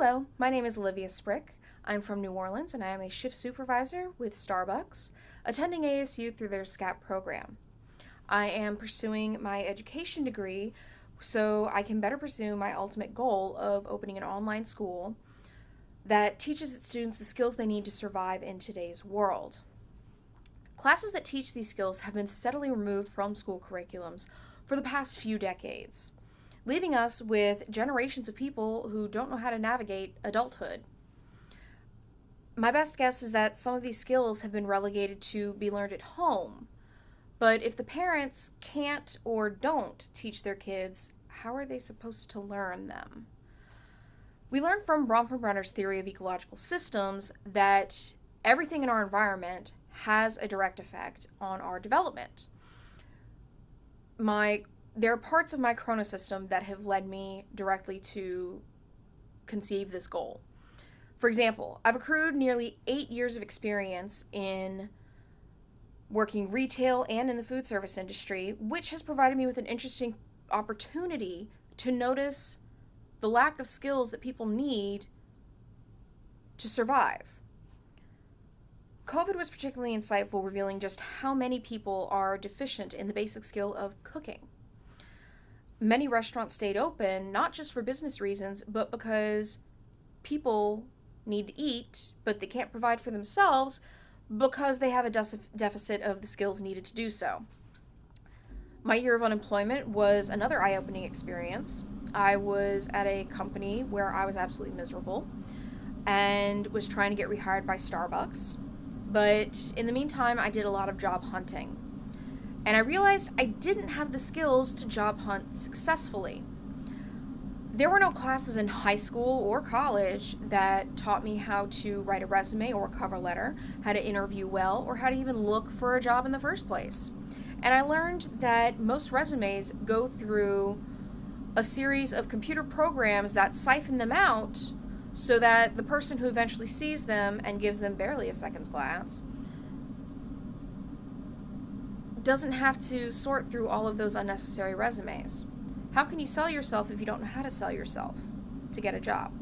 Hello, my name is Olivia Sprick. I'm from New Orleans and I am a shift supervisor with Starbucks, attending ASU through their SCAP program. I am pursuing my education degree so I can better pursue my ultimate goal of opening an online school that teaches its students the skills they need to survive in today's world. Classes that teach these skills have been steadily removed from school curriculums for the past few decades, leaving us with generations of people who don't know how to navigate adulthood. My best guess is that some of these skills have been relegated to be learned at home, but if the parents can't or don't teach their kids, how are they supposed to learn them? We learned from Bronfenbrenner's theory of ecological systems that everything in our environment has a direct effect on our development. There are parts of my chronosystem that have led me directly to conceive this goal. For example, I've accrued nearly 8 years of experience in working retail and in the food service industry, which has provided me with an interesting opportunity to notice the lack of skills that people need to survive. COVID was particularly insightful, revealing just how many people are deficient in the basic skill of cooking. Many restaurants stayed open, not just for business reasons, but because people need to eat, but they can't provide for themselves because they have a deficit of the skills needed to do so. My year of unemployment was another eye-opening experience. I was at a company where I was absolutely miserable and was trying to get rehired by Starbucks. But in the meantime, I did a lot of job hunting. And I realized I didn't have the skills to job hunt successfully. There were no classes in high school or college that taught me how to write a resume or a cover letter, how to interview well, or how to even look for a job in the first place. And I learned that most resumes go through a series of computer programs that siphon them out so that the person who eventually sees them and gives them barely a second's glance doesn't have to sort through all of those unnecessary resumes. How can you sell yourself if you don't know how to sell yourself to get a job?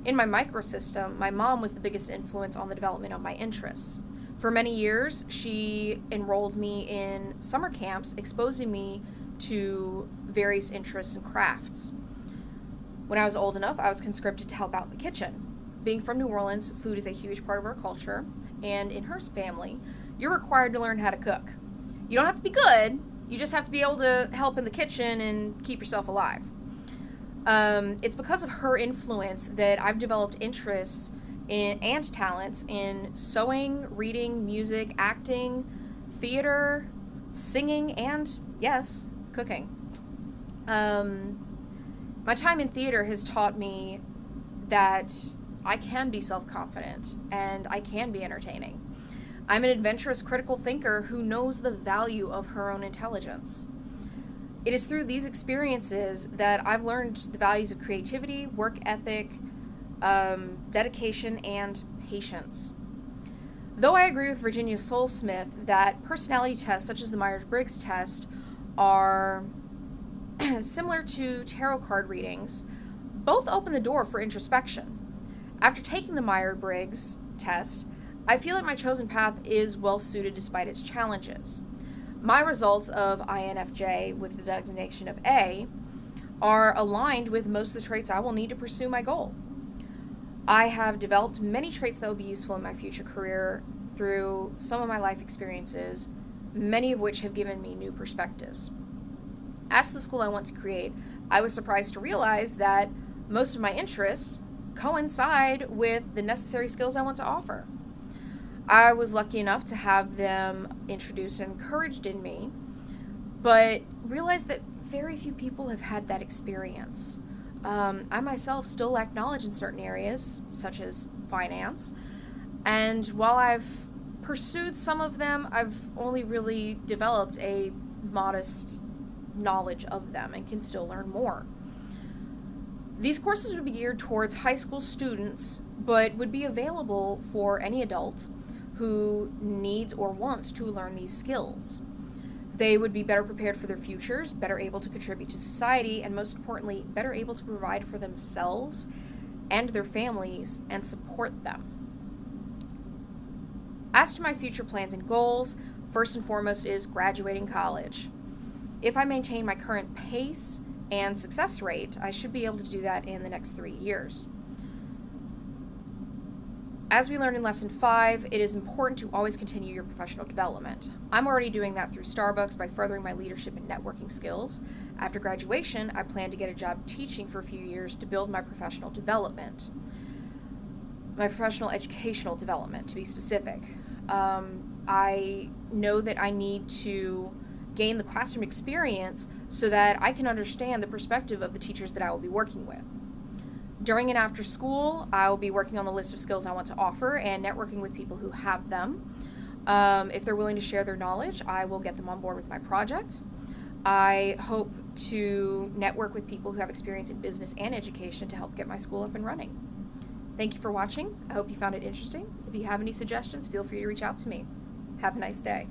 In my microsystem, my mom was the biggest influence on the development of my interests. For many years, she enrolled me in summer camps, exposing me to various interests and crafts. When I was old enough, I was conscripted to help out in the kitchen. Being from New Orleans, food is a huge part of our culture, and in her family, you're required to learn how to cook. You don't have to be good, you just have to be able to help in the kitchen and keep yourself alive. It's because of her influence that I've developed interests and talents in sewing, reading, music, acting, theater, singing, and, yes, cooking. My time in theater has taught me that I can be self-confident and I can be entertaining. I'm an adventurous critical thinker who knows the value of her own intelligence. It is through these experiences that I've learned the values of creativity, work ethic, dedication, and patience. Though I agree with Virginia Solesmith that personality tests such as the Myers-Briggs test are similar to tarot card readings, both open the door for introspection. After taking the Myers-Briggs test, I feel that my chosen path is well suited despite its challenges. My results of INFJ with the designation of A are aligned with most of the traits I will need to pursue my goal. I have developed many traits that will be useful in my future career through some of my life experiences, many of which have given me new perspectives. As to the school I want to create, I was surprised to realize that most of my interests coincide with the necessary skills I want to offer. I was lucky enough to have them introduced and encouraged in me, but realized that very few people have had that experience. I myself still lack knowledge in certain areas, such as finance, and while I've pursued some of them, I've only really developed a modest knowledge of them and can still learn more. These courses would be geared towards high school students, but would be available for any adult who needs or wants to learn these skills. They would be better prepared for their futures, better able to contribute to society, and most importantly, better able to provide for themselves and their families and support them. As to my future plans and goals, first and foremost is graduating college. If I maintain my current pace and success rate, I should be able to do that in the next 3 years. As we learned in Lesson 5, it is important to always continue your professional development. I'm already doing that through Starbucks by furthering my leadership and networking skills. After graduation, I plan to get a job teaching for a few years to build my professional development. My professional educational development, to be specific. I know that I need to gain the classroom experience so that I can understand the perspective of the teachers that I will be working with. During and after school, I will be working on the list of skills I want to offer and networking with people who have them. If they're willing to share their knowledge, I will get them on board with my project. I hope to network with people who have experience in business and education to help get my school up and running. Thank you for watching. I hope you found it interesting. If you have any suggestions, feel free to reach out to me. Have a nice day.